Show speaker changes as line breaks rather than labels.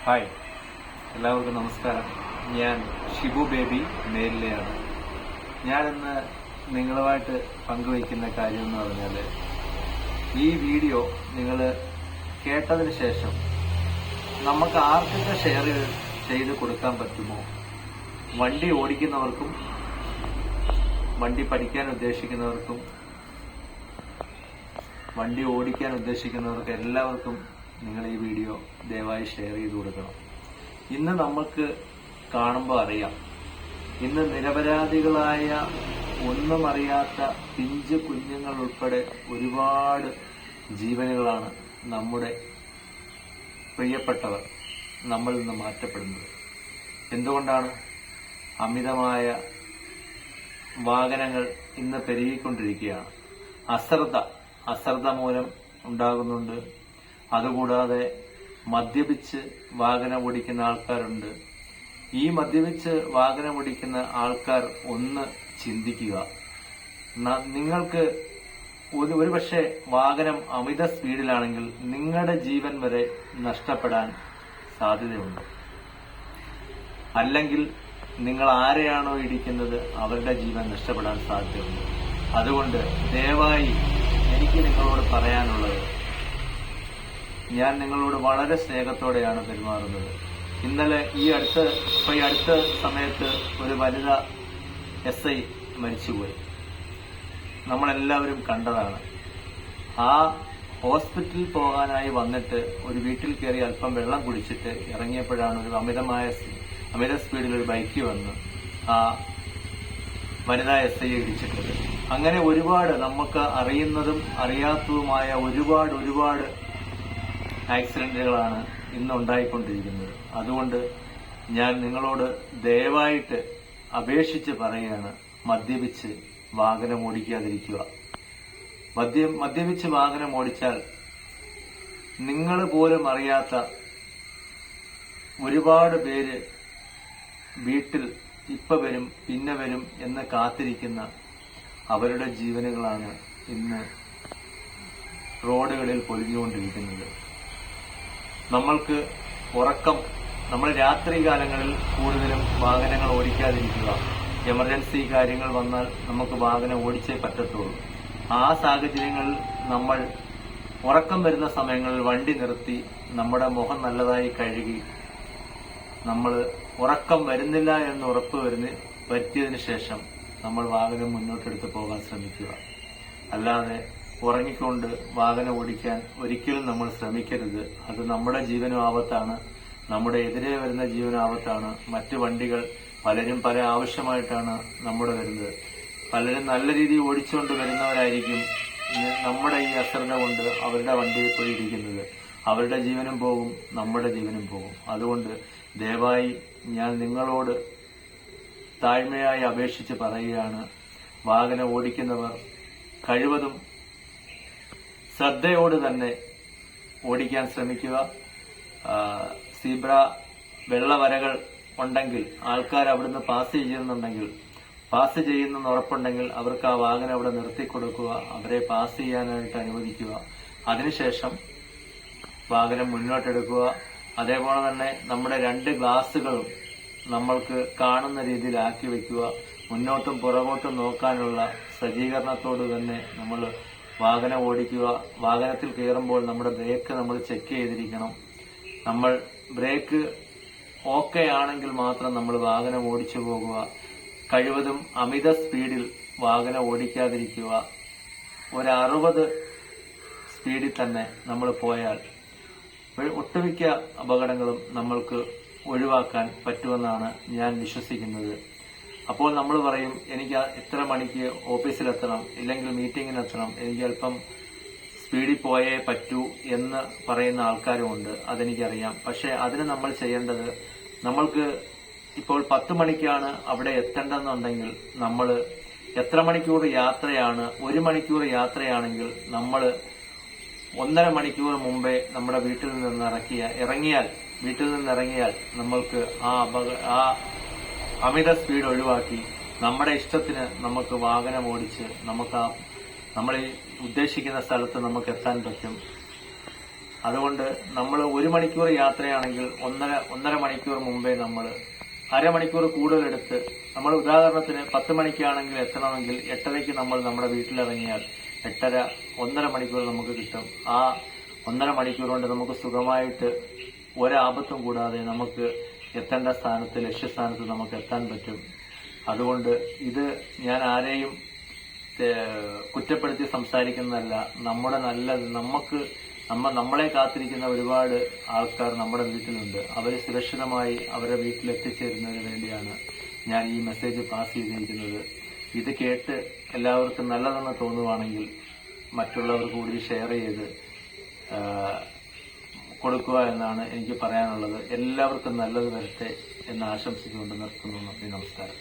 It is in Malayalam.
ഹായ്, എല്ലാവർക്കും നമസ്കാരം. ഞാൻ ഷിബു ബേബി മേലിലെയാണ്. ഞാനിന്ന് നിങ്ങളുമായിട്ട് പങ്കുവയ്ക്കുന്ന കാര്യം എന്ന് പറഞ്ഞാൽ, ഈ വീഡിയോ നിങ്ങൾ കേട്ടതിന് ശേഷം നമുക്ക് ആർക്കൊക്കെ ഷെയർ ചെയ്ത് കൊടുക്കാൻ പറ്റുമോ, വണ്ടി ഓടിക്കുന്നവർക്കും വണ്ടി പഠിക്കാൻ ഉദ്ദേശിക്കുന്നവർക്കും വണ്ടി ഓടിക്കാൻ ഉദ്ദേശിക്കുന്നവർക്ക് എല്ലാവർക്കും നിങ്ങൾ ഈ വീഡിയോ ദയവായി ഷെയർ ചെയ്ത് കൊടുക്കണം. ഇന്ന് നമുക്ക് കാണുമ്പോൾ അറിയാം, ഇന്ന് നിരപരാധികളായ ഒന്നും അറിയാത്ത പിഞ്ചു കുഞ്ഞുങ്ങൾ ഉൾപ്പെടെ ഒരുപാട് ജീവനുകളാണ് നമ്മുടെ പ്രിയപ്പെട്ടവർ നമ്മളിൽ നിന്ന് മാറ്റപ്പെടുന്നത്. എന്തുകൊണ്ടാണ്? അമിതമായ വാഹനങ്ങൾ ഇന്ന് പെരുകിക്കൊണ്ടിരിക്കുകയാണ്. അശ്രദ്ധ മൂലം ഉണ്ടാകുന്നുണ്ട്. അതുകൂടാതെ മദ്യപിച്ച് വാഹനം ഓടിക്കുന്ന ആൾക്കാരുണ്ട്. ഈ മദ്യപിച്ച് വാഹനം ഓടിക്കുന്ന ആൾക്കാർ ഒന്ന് ചിന്തിക്കുക. നിങ്ങൾക്ക് ഒരുപക്ഷെ വാഹനം അമിത സ്പീഡിലാണെങ്കിൽ നിങ്ങളുടെ ജീവൻ വരെ നഷ്ടപ്പെടാൻ സാധ്യതയുണ്ട്. അല്ലെങ്കിൽ നിങ്ങൾ ആരെയാണോ ഇടിക്കുന്നത് അവരുടെ ജീവൻ നഷ്ടപ്പെടാൻ സാധ്യതയുണ്ട്. അതുകൊണ്ട് ദയവായി എനിക്ക് നിങ്ങളോട് പറയാനുള്ളത്, ഞാൻ നിങ്ങളോട് വളരെ സ്നേഹത്തോടെയാണ് പെരുമാറുന്നത്. ഇന്നലെ ഈ അടുത്ത സമയത്ത് ഒരു വനിത SI മരിച്ചുപോയി. നമ്മളെല്ലാവരും കണ്ടതാണ്. ആ ഹോസ്പിറ്റലിൽ പോകാനായി വന്നിട്ട് ഒരു വീട്ടിൽ കയറി അല്പം വെള്ളം കുടിച്ചിട്ട് ഇറങ്ങിയപ്പോഴാണ് ഒരു അമിത സ്പീഡിൽ ഒരു ബൈക്ക് വന്ന് ആ വനിതാ SI ഇടിച്ചിട്ടത്. അങ്ങനെ ഒരുപാട് നമുക്ക് അറിയുന്നതും അറിയാത്തതുമായ ഒരുപാട് ആക്സിഡന്റുകളാണ് ഇന്ന് ഉണ്ടായിക്കൊണ്ടിരിക്കുന്നത്. അതുകൊണ്ട് ഞാൻ നിങ്ങളോട് ദയവായിട്ട് അപേക്ഷിച്ച് പറയുകയാണ്, മദ്യപിച്ച് വാഹനം ഓടിക്കാതിരിക്കുക. മദ്യപിച്ച് വാഹനം ഓടിച്ചാൽ നിങ്ങൾ പോലും അറിയാത്ത ഒരുപാട് പേര് വീട്ടിൽ ഇപ്പൊ വരും പിന്നെ വരും എന്ന് കാത്തിരിക്കുന്ന അവരുടെ ജീവനുകളാണ് ഇന്ന് റോഡുകളിൽ പൊലിഞ്ഞുകൊണ്ടിരിക്കുന്നത്. നമ്മൾ രാത്രി കാലങ്ങളിൽ കൂടുതലും വാഹനങ്ങൾ ഓടിക്കാതിരിക്കുക. എമർജൻസി കാര്യങ്ങൾ വന്നാൽ നമുക്ക് വാഹനം ഓടിച്ചേ പറ്റത്തുള്ളൂ. ആ സാഹചര്യങ്ങളിൽ നമ്മൾ ഉറക്കം വരുന്ന സമയങ്ങളിൽ വണ്ടി നിർത്തി നമ്മുടെ മുഖം നല്ലതായി കഴുകി നമ്മൾ ഉറക്കം വരുന്നില്ല എന്ന് ഉറപ്പ് വരുത്തിയതിനു ശേഷം നമ്മൾ വാഹനം മുന്നോട്ടെടുത്ത് പോകാൻ ശ്രമിക്കുക. അല്ലാതെ ഉറങ്ങിക്കൊണ്ട് വാഹനം ഓടിക്കാൻ ഒരിക്കലും നമ്മൾ ശ്രമിക്കരുത്. അത് നമ്മുടെ ജീവനും ആപത്താണ്, നമ്മുടെ എതിരെ വരുന്ന ജീവനും ആപത്താണ്. മറ്റു വണ്ടികൾ പലരും പല ആവശ്യമായിട്ടാണ് നമ്മുടെ വരുന്നത്. പലരും നല്ല രീതിയിൽ ഓടിച്ചുകൊണ്ട് വരുന്നവരായിരിക്കും നമ്മുടെ ഈ അശ്രദ്ധ കൊണ്ട് അവരുടെ വണ്ടിയിൽ പോയി ഇരിക്കുന്നത്. അവരുടെ ജീവനും പോകും, നമ്മുടെ ജീവനും പോകും. അതുകൊണ്ട് ദയവായി ഞാൻ നിങ്ങളോട് താഴ്മയായി അപേക്ഷിച്ച് പറയുകയാണ്, വാഹനം ഓടിക്കുന്നവർ കഴിവതും ശ്രദ്ധയോട് തന്നെ ഓടിക്കാൻ ശ്രമിക്കുക. സീബ്ര വെള്ളവരകൾ ഉണ്ടെങ്കിൽ ആൾക്കാർ അവിടുന്ന് പാസ് ചെയ്യുന്നെന്ന് ഉറപ്പുണ്ടെങ്കിൽ അവർക്ക് ആ വാഹനം അവിടെ നിർത്തിക്കൊടുക്കുക, അവരെ പാസ് ചെയ്യാനായിട്ട് അനുവദിക്കുക. അതിനുശേഷം വാഹനം മുന്നോട്ടെടുക്കുക. അതേപോലെ തന്നെ നമ്മുടെ 2 ഗ്ലാസുകളും നമ്മൾക്ക് കാണുന്ന രീതിയിൽ ആക്കി വെക്കുക. മുന്നോട്ടും പുറകോട്ടും നോക്കാനുള്ള സജ്ജീകരണത്തോട് തന്നെ നമ്മൾ വാഹനം ഓടിക്കുക. വാഹനത്തിൽ കയറുമ്പോൾ നമ്മുടെ ബ്രേക്ക് നമ്മൾ ചെക്ക് ചെയ്തിരിക്കണം. നമ്മൾ ബ്രേക്ക് ഓക്കെ ആണെങ്കിൽ മാത്രം നമ്മൾ വാഹനം ഓടിച്ചു പോകുക. കഴിവതും അമിത സ്പീഡിൽ വാഹനം ഓടിക്കാതിരിക്കുക. ഒരു 60 സ്പീഡിൽ തന്നെ നമ്മൾ പോയാൽ ഒട്ടുമിക്ക അപകടങ്ങളും നമ്മൾക്ക് ഒഴിവാക്കാൻ പറ്റുമെന്നാണ് ഞാൻ വിശ്വസിക്കുന്നത്. അപ്പോൾ നമ്മൾ പറയും, എനിക്ക് ഇത്ര മണിക്ക് ഓഫീസിലെത്തണം, ഇല്ലെങ്കിൽ മീറ്റിങ്ങിനെത്തണം, എനിക്ക് അല്പം സ്പീഡിൽ പോയേ പറ്റൂ എന്ന് പറയുന്ന ആൾക്കാരുമുണ്ട്. അതെനിക്കറിയാം. പക്ഷെ അതിന് നമ്മൾ ചെയ്യേണ്ടത്, നമ്മൾക്ക് ഇപ്പോൾ 10 മണിക്കാണ് അവിടെ എത്തേണ്ടതെന്നുണ്ടെങ്കിൽ നമ്മൾ എത്ര മണിക്കൂർ യാത്രയാണ്? 1 മണിക്കൂർ യാത്രയാണെങ്കിൽ നമ്മൾ 1.5 മണിക്കൂർ മുമ്പേ നമ്മുടെ വീട്ടിൽ നിന്ന് ഇറങ്ങിയാൽ നമ്മൾക്ക് ആ അമിത സ്പീഡ് ഒഴിവാക്കി നമ്മുടെ ഇഷ്ടത്തിന് നമുക്ക് വാഹനം ഓടിച്ച് നമ്മൾ ഉദ്ദേശിക്കുന്ന സ്ഥലത്ത് നമുക്ക് എത്താൻ പറ്റും. അതുകൊണ്ട് നമ്മൾ 1 മണിക്കൂർ യാത്രയാണെങ്കിൽ ഒന്നര മണിക്കൂർ മുമ്പേ നമ്മൾ അരമണിക്കൂർ കൂടുതലെടുത്ത്, നമ്മൾ ഉദാഹരണത്തിന് 10 മണിക്കാണെങ്കിൽ എത്തണമെങ്കിൽ 8:30 നമ്മൾ നമ്മുടെ വീട്ടിലിറങ്ങിയാൽ 8:30 1.5 മണിക്കൂർ നമുക്ക് കിട്ടും. ആ 1.5 മണിക്കൂർ കൊണ്ട് നമുക്ക് സുഖമായിട്ട് ഒരാപത്തും കൂടാതെ നമുക്ക് എത്തേണ്ട സ്ഥാനത്ത്, ലക്ഷ്യസ്ഥാനത്ത് നമുക്ക് എത്താൻ പറ്റും. അതുകൊണ്ട് ഇത് ഞാൻ ആരെയും കുറ്റപ്പെടുത്തി സംസാരിക്കുന്നതല്ല. നമ്മളെ കാത്തിരിക്കുന്ന ഒരുപാട് ആൾക്കാർ നമ്മുടെ വീട്ടിലുണ്ട്. അവർ സുരക്ഷിതമായി അവരുടെ വീട്ടിൽ എത്തിച്ചേരുന്നതിന് വേണ്ടിയാണ് ഞാൻ ഈ മെസ്സേജ് പാസ് ചെയ്തിരിക്കുന്നത്. ഇത് കേട്ട് എല്ലാവർക്കും നല്ലതെന്ന് തോന്നുവാണെങ്കിൽ മറ്റുള്ളവർ കൂടി ഷെയർ ചെയ്ത് കൊടുക്കുക എന്നാണ് എനിക്ക് പറയാനുള്ളത്. എല്ലാവർക്കും നല്ലത് വരട്ടെ എന്ന് ആശംസിച്ചുകൊണ്ട് നിർത്തുന്നു. നന്ദി, നമസ്കാരം.